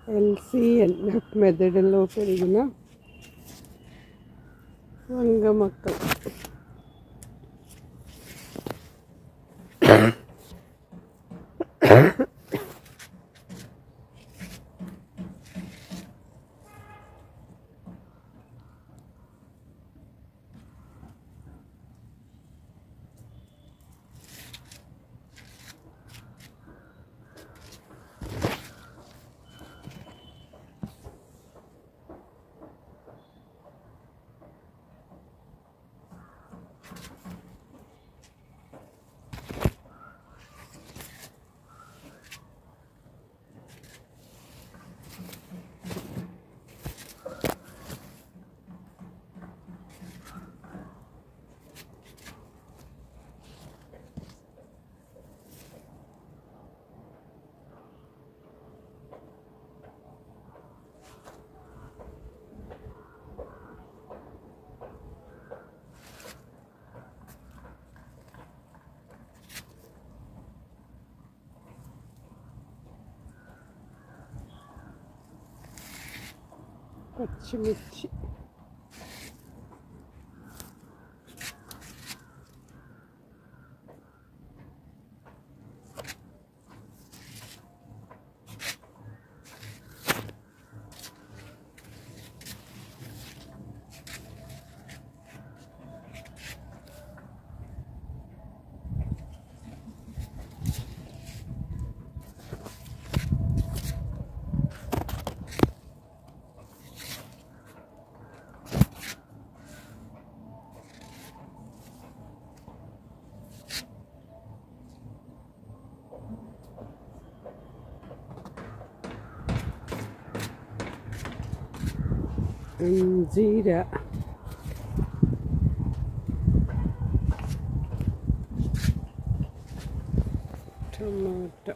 LCN మెదడులో పెరిగిన వంగ మొక్కలు. పచ్చిమిర్చి, జీరా, టమాటా,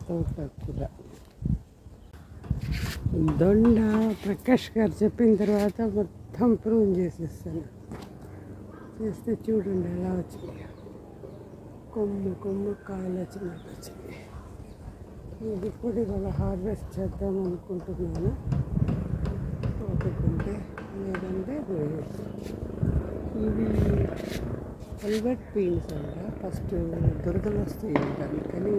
తోటకూర, దొండ. ప్రకాష్ గారు చెప్పిన తర్వాత మొత్తం ప్రూన్ చేసేస్తాను. చేస్తే చూడండి ఎలా వచ్చింది. కొమ్ము కాయలు వచ్చినట్టు వచ్చింది. ఇది కూడా ఇవాళ హార్వెస్ట్ చేద్దాం అనుకుంటున్నాను. ఓపికంటే లేదంటే ఇవి అల్బర్ట్ పీన్స్ అంట. ఫస్ట్ దురదలు వస్తాయి అంటాను, కానీ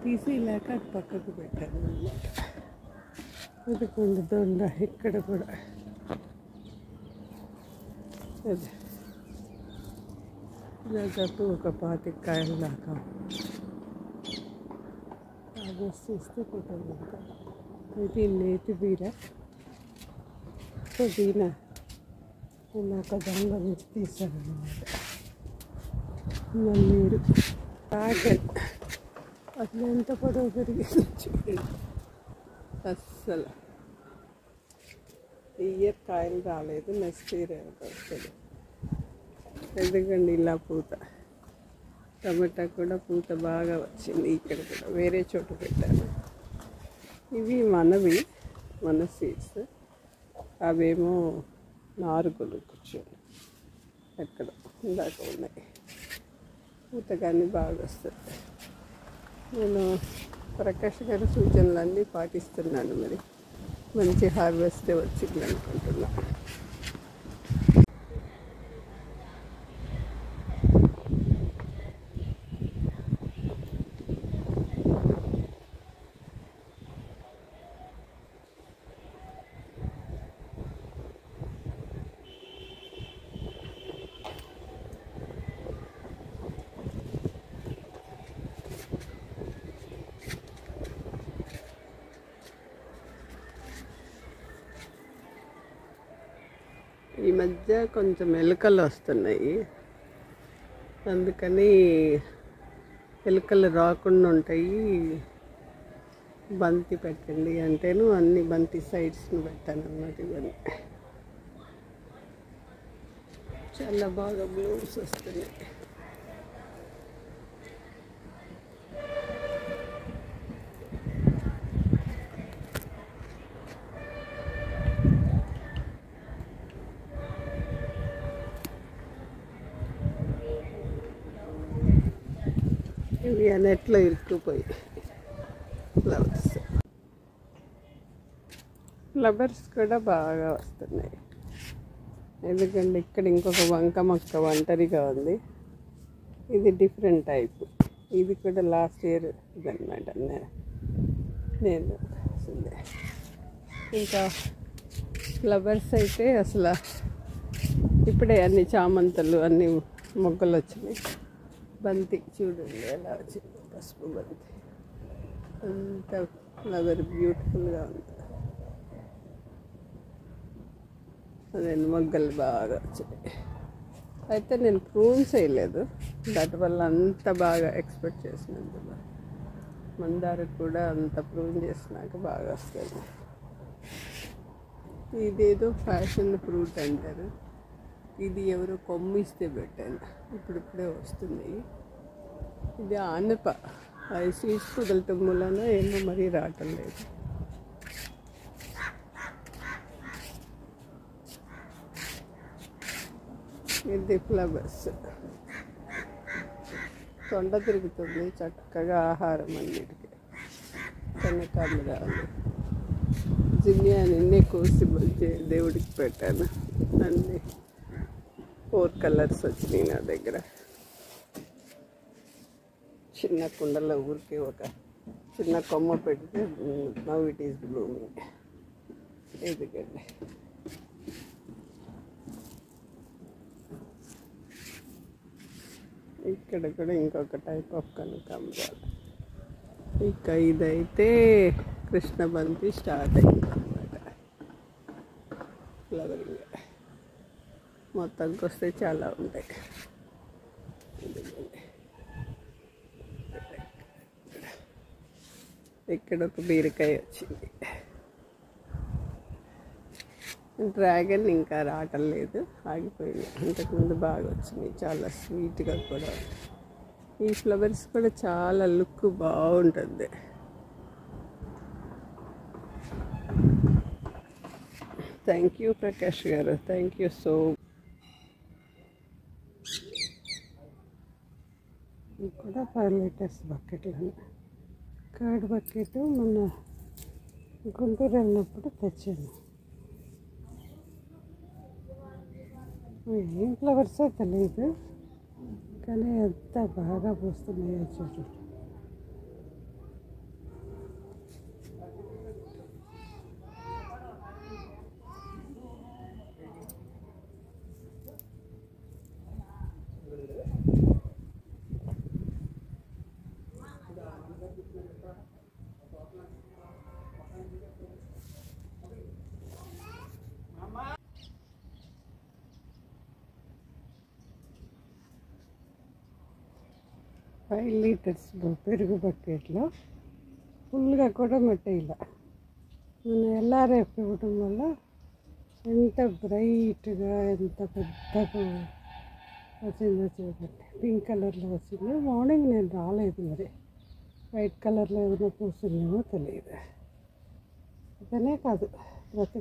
తీసేలాక అది పక్కకు పెట్టాను అన్నమాట. ఇది కొంచెం దొండ ఇక్కడ కూడా దాదాపు ఒక 25 కాయల దాకా ఆగస్ట్ ఇస్తే ఫోటోలు ఇది నేతి బీర పుదీనా నేను ఒక దొంగ నుంచి తీసానమాట. నన్నీరు ప్యాకెట్ అసలు ఎంత పొడవు పెరిగింది చూడండి. అస్సలు ఈ ఇయర్ కాయలు రాలేదు, నెక్స్ట్ ఇయర్ వస్తుంది. ఎందుకండి ఇలా పూత టమాటా కూడా పూత బాగా వచ్చింది. ఇక్కడ కూడా వేరే చోట పెట్టాను. ఇవి మన సీడ్స్, అవేమో నారుగులు కూర్చొని ఎక్కడ ఇందాక ఉన్నాయి. పూత కానీ బాగా వస్తుంది. నేను ప్రకాష్ గారి సూచనలన్నీ పాటిస్తున్నాను. మరి మంచి హార్వెస్ట్ వచ్చింది అనుకుంటున్నాను. ఈ మధ్య కొంచెం ఎలుకలు వస్తున్నాయి, అందుకని ఎలుకలు రాకుండా ఉంటాయి. బంతి పెట్టండి అంటేను అన్ని బంతి సైడ్స్ని పెట్టాను అన్నమాట. ఇవన్నీ చాలా బాగా బ్లూమ్స్ వస్తున్నాయి. ఇవి నెట్లో ఇరుక్కుపోయి ఫ్లవర్స్ కూడా బాగా వస్తున్నాయి. ఎందుకంటే ఇక్కడ ఇంకొక వంక మొక్క ఒంటరిగా ఉంది. ఇది డిఫరెంట్ టైప్. ఇది కూడా లాస్ట్ ఇయర్ ఇదన్నమాట. నేను ఇంకా ఫ్లవర్స్ అయితే అసలు ఇప్పుడే అన్ని చామంతులు అన్ని మొగ్గలు వచ్చినాయి. బంతి చూడండి ఎలా వచ్చింది, పసుపు బంతి అంత ఫ్లవర్ బ్యూటిఫుల్గా ఉంది. అదే మొగ్గలు బాగా వచ్చినాయి. అయితే నేను ప్రూన్స్ వేయలేదు, దానివల్ల అంత బాగా ఎక్స్పెక్ట్ చేసినంత మందార కూడా అంత ప్రూన్ చేసినాక బాగా వస్తుంది. ఇదేదో ఫ్యాషన్ ఫ్రూట్ అంటారు. ఇది ఎవరో కొమ్మిస్తే పెట్టాను, ఇప్పుడిప్పుడే వస్తున్నాయి. ఇది ఆనప, అది సీడ్స్ కుదలటం వలన ఏమో మరీ రావటం లేదు. ఇది ఫ్లవర్స్. తొండ తిరుగుతుంది చక్కగా ఆహారం అన్నిటికీ. కనకాంబరాలు జినియా నిన్నే కోసి దేవుడికి పెట్టాను. అన్నీ 4 కలర్స్ వచ్చినాయి నా దగ్గర. చిన్న కుండలో ఊరికి ఒక చిన్న కొమ్మ పెడితే నవ్ ఇట్ ఈస్ బ్లూమింగ్. ఎందుకండి ఇక్కడ కూడా ఇంకొక టైప్ ఆఫ్ కనకాంబరాలు. ఇక ఇదైతే కృష్ణబంతి స్టార్ట్ అయింది అన్నమాట. ఫ్లవరింగ్ మొత్తానికి వస్తే చాలా ఉంటాయి. ఇక్కడ ఒక బీరకాయ వచ్చింది. డ్రాగన్ ఇంకా రావటం లేదు, ఆగిపోయింది. అంతకుముందు బాగా వచ్చినాయి, చాలా స్వీట్గా కూడా. ఈ ఫ్లవర్స్ కూడా చాలా లుక్ బాగుంటుంది. థ్యాంక్ యూ ప్రకాష్ గారు, థ్యాంక్ యూ సో. కూడా 5 లీటర్స్ బకెట్లు, కర్డ్ బకెట్ మొన్న గుంటూరు వెళ్ళినప్పుడు తెచ్చాను. ఏం ఫ్లవర్సో తెలియదు, కానీ ఎంత బాగా పూస్తున్నాయో చెట్లు. 5 లీటర్స్ పెరుగు బకెట్లో ఫుల్గా కూడా మట్టేయాల. మన ఎల్ఆర్ఎఫ్ ఇవ్వడం వల్ల ఎంత బ్రైట్గా ఎంత పెద్దగా వచ్చిందో చూడండి. పింక్ కలర్లో వచ్చింది. మార్నింగ్ నేను రాలేదు, మరి వైట్ కలర్లో ఏదైనా పూసిందేమో తెలియదు. ఇదనే కాదు, ప్రతి